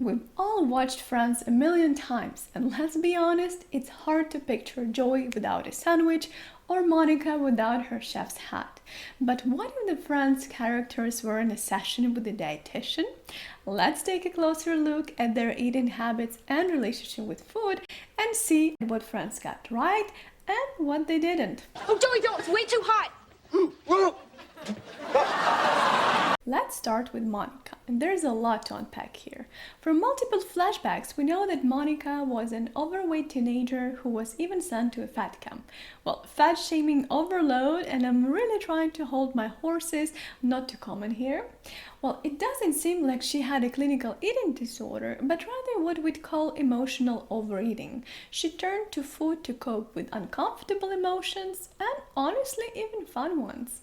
We've all watched Friends a million times, and let's be honest, it's hard to picture Joey without a sandwich or Monica without her chef's hat. But what if the Friends characters were in a session with a dietitian? Let's take a closer look at their eating habits and relationship with food and see what Friends got right and what they didn't. Oh, Joey, don't! It's way too hot! Let's start with Monica, and there's a lot to unpack here. From multiple flashbacks, we know that Monica was an overweight teenager who was even sent to a fat camp. Well, fat shaming overload, and I'm really trying to hold my horses, not to comment here. Well, it doesn't seem like she had a clinical eating disorder, but rather what we'd call emotional overeating. She turned to food to cope with uncomfortable emotions, and honestly, even fun ones.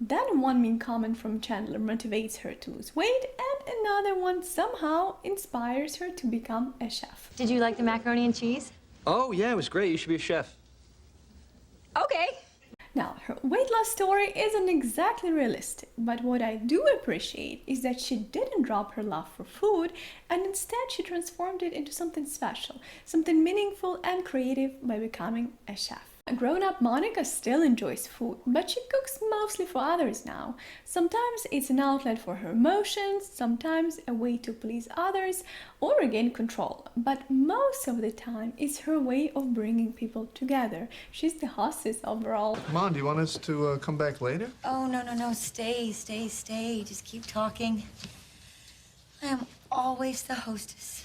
Then one mean comment from Chandler motivates her to lose weight, and another one somehow inspires her to become a chef. Did you like the macaroni and cheese? Oh, yeah, it was great. You should be a chef. Okay. Now, her weight loss story isn't exactly realistic, but what I do appreciate is that she didn't drop her love for food, and instead she transformed it into something special, something meaningful and creative by becoming a chef. Grown-up Monica still enjoys food, but she cooks mostly for others now. Sometimes it's an outlet for her emotions, sometimes a way to please others or regain control. But most of the time, it's her way of bringing people together. She's the hostess overall. Mom, do you want us to come back later? Oh, no. Stay. Just keep talking. I am always the hostess.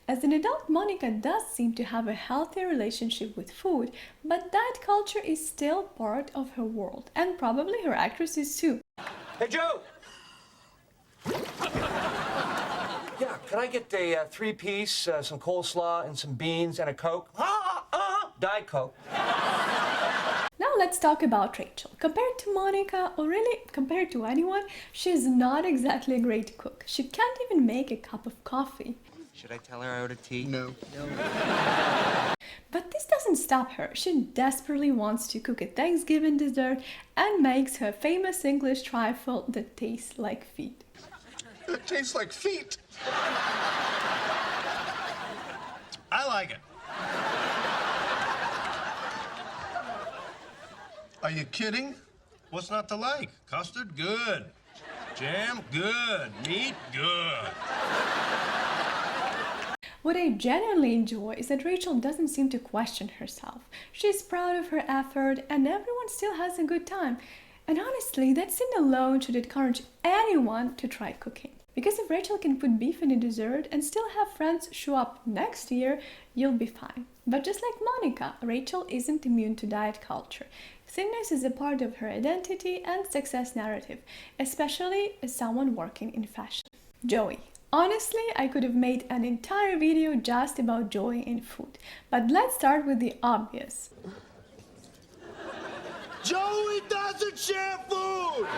As an adult, Monica does seem to have a healthy relationship with food, but diet culture is still part of her world, and probably her actresses too. Hey, Joe! Yeah, can I get a three-piece, some coleslaw, and some beans, and a Coke? Diet Coke. Now let's talk about Rachel. Compared to Monica, or really compared to anyone, she's not exactly a great cook. She can't even make a cup of coffee. Should I tell her I ordered tea? No. But this doesn't stop her. She desperately wants to cook a Thanksgiving dessert and makes her famous English trifle that tastes like feet. It tastes like feet. I like it. Are you kidding? What's not to like? Custard? Good. Jam? Good. Meat? Good. What I genuinely enjoy is that Rachel doesn't seem to question herself. She's proud of her effort and everyone still has a good time. And honestly, that scene alone should encourage anyone to try cooking. Because if Rachel can put beef in a dessert and still have friends show up next year, you'll be fine. But just like Monica, Rachel isn't immune to diet culture. Thinness is a part of her identity and success narrative, especially as someone working in fashion. Joey. Honestly, I could have made an entire video just about joy in food. But let's start with the obvious. Joey doesn't share food!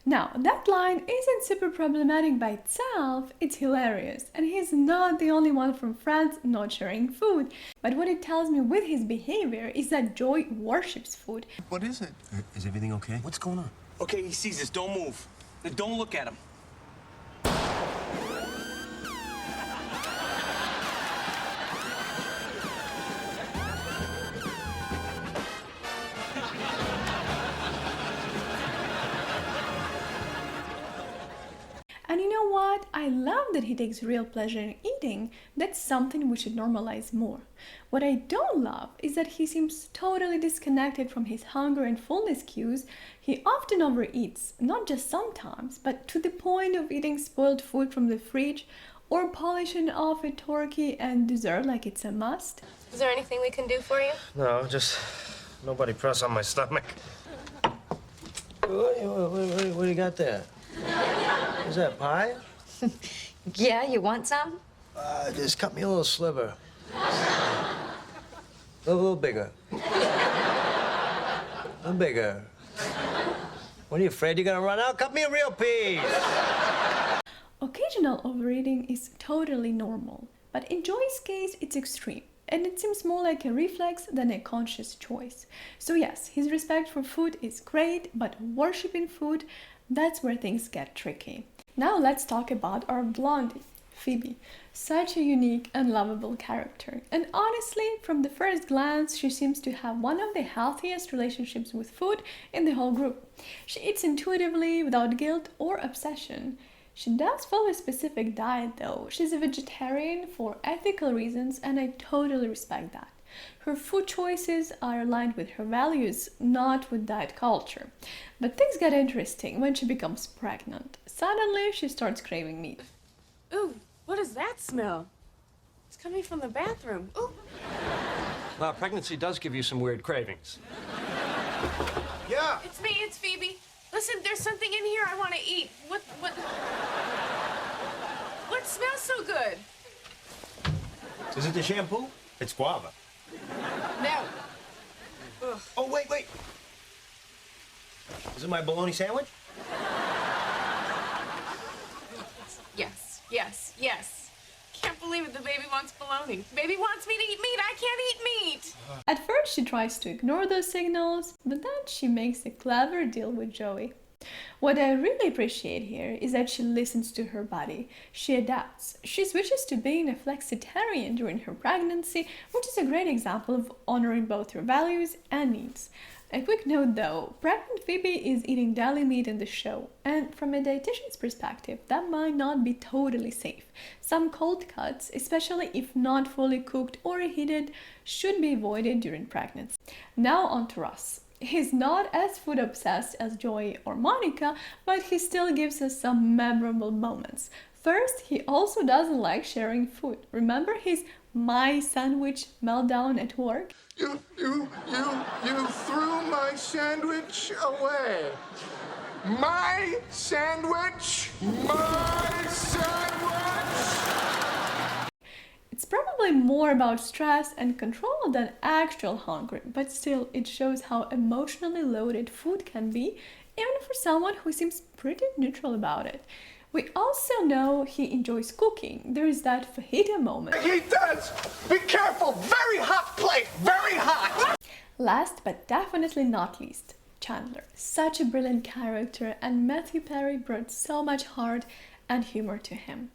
Now, that line isn't super problematic by itself, it's hilarious. And he's not the only one from Friends not sharing food. But what it tells me with his behavior is that Joey worships food. What is it? Is everything okay? What's going on? Okay, he sees us. Don't move. Don't look at him. And you know what? I love that he takes real pleasure in eating. That's something we should normalize more. What I don't love is that he seems totally disconnected from his hunger and fullness cues. He often overeats, not just sometimes, but to the point of eating spoiled food from the fridge or polishing off a turkey and dessert like it's a must. Is there anything we can do for you? No, just nobody press on my stomach. What do you got there? Is that pie? Yeah, you want some? Just cut me a little sliver. A little bigger. A little bigger. What are you afraid you're gonna run out? Cut me a real piece! Occasional overeating is totally normal, but in Joey's case, it's extreme. and it seems more like a reflex than a conscious choice. So yes, his respect for food is great, but worshipping food, that's where things get tricky. Now let's talk about our blondie, Phoebe. Such a unique and lovable character. And honestly, from the first glance, she seems to have one of the healthiest relationships with food in the whole group. She eats intuitively, without guilt or obsession. She does follow a specific diet though. She's a vegetarian for ethical reasons, and I totally respect that. Her food choices are aligned with her values, not with diet culture. But things get interesting when she becomes pregnant. Suddenly, she starts craving meat. Ooh, what does that smell? It's coming from the bathroom. Ooh. Well, pregnancy does give you some weird cravings. Yeah. It's me, it's Phoebe. Listen, there's something in here I want to eat. What smells so good? Is it the shampoo? It's guava. No. Oh, wait. Is it my bologna sandwich? Yes. Can't believe it, the baby wants bologna. Baby wants me to eat meat, I can't eat meat! At first, she tries to ignore those signals, but then she makes a clever deal with Joey. What I really appreciate here is that she listens to her body. She adapts. She switches to being a flexitarian during her pregnancy, which is a great example of honoring both her values and needs. A quick note though, pregnant Phoebe is eating deli meat in the show, and from a dietitian's perspective, that might not be totally safe. Some cold cuts, especially if not fully cooked or reheated, should be avoided during pregnancy. Now on to Ross. He's not as food obsessed as Joey or Monica, but he still gives us some memorable moments. First, he also doesn't like sharing food. Remember his my sandwich meltdown at work? You threw my sandwich away. My sandwich! My sandwich! It's probably more about stress and control than actual hunger, but still it shows how emotionally loaded food can be, even for someone who seems pretty neutral about it. We also know he enjoys cooking. There is that fajita moment. He does! Be careful! Very hot plate! Very hot! Last but definitely not least, Chandler. Such a brilliant character, and Matthew Perry brought so much heart and humor to him.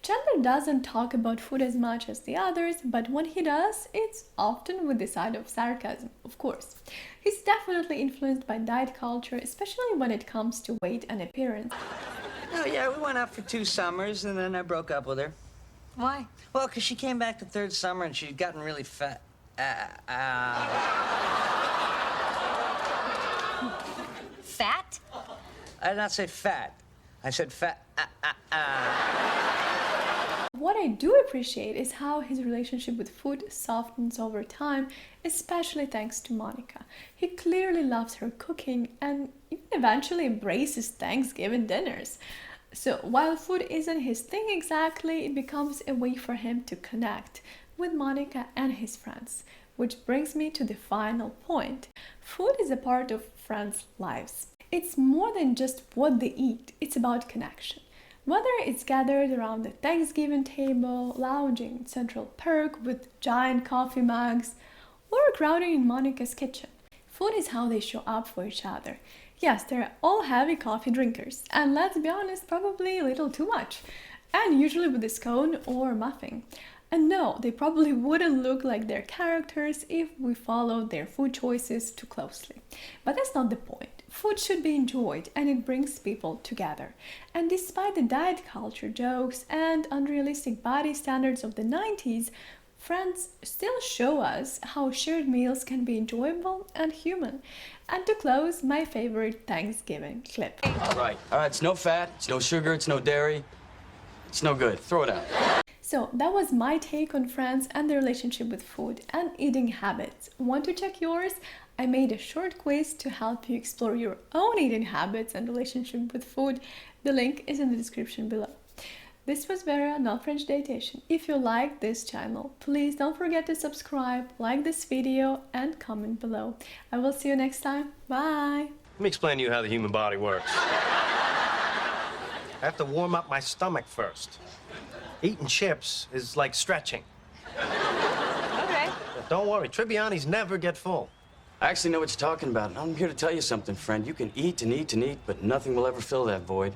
Chandler doesn't talk about food as much as the others, but when he does, it's often with the side of sarcasm, of course. He's definitely influenced by diet culture, especially when it comes to weight and appearance. Oh, yeah, we went out for 2 summers, and then I broke up with her. Why? Well, because she came back the 3rd summer, and she'd gotten really fat. Fat? I did not say fat. I said fat. What I do appreciate is how his relationship with food softens over time, especially thanks to Monica. He clearly loves her cooking and even eventually embraces Thanksgiving dinners. So while food isn't his thing exactly, it becomes a way for him to connect with Monica and his friends. Which brings me to the final point. Food is a part of friends' lives. It's more than just what they eat, it's about connection. Whether it's gathered around the Thanksgiving table, lounging in Central Park with giant coffee mugs, or crowding in Monica's kitchen, food is how they show up for each other. Yes, they're all heavy coffee drinkers, and let's be honest, probably a little too much, and usually with a scone or muffin. And no, they probably wouldn't look like their characters if we followed their food choices too closely. But that's not the point. Food should be enjoyed, and it brings people together. And despite the diet culture jokes and unrealistic body standards of the 90s, Friends still show us how shared meals can be enjoyable and human. And to close, my favorite Thanksgiving clip. All right, it's no fat, it's no sugar, it's no dairy. It's no good. Throw it out. So that was my take on Friends and their relationship with food and eating habits. Want to check yours? I made a short quiz to help you explore your own eating habits and relationship with food. The link is in the description below. This was Vera, not French Dietitian. If you like this channel, please don't forget to subscribe, like this video, and comment below. I will see you next time. Bye! Let me explain to you how the human body works. I have to warm up my stomach first. Eating chips is like stretching. Okay. Don't worry, Tribbiani's never get full. I actually know what you're talking about. I'm here to tell you something, friend. You can eat and eat and eat, but nothing will ever fill that void.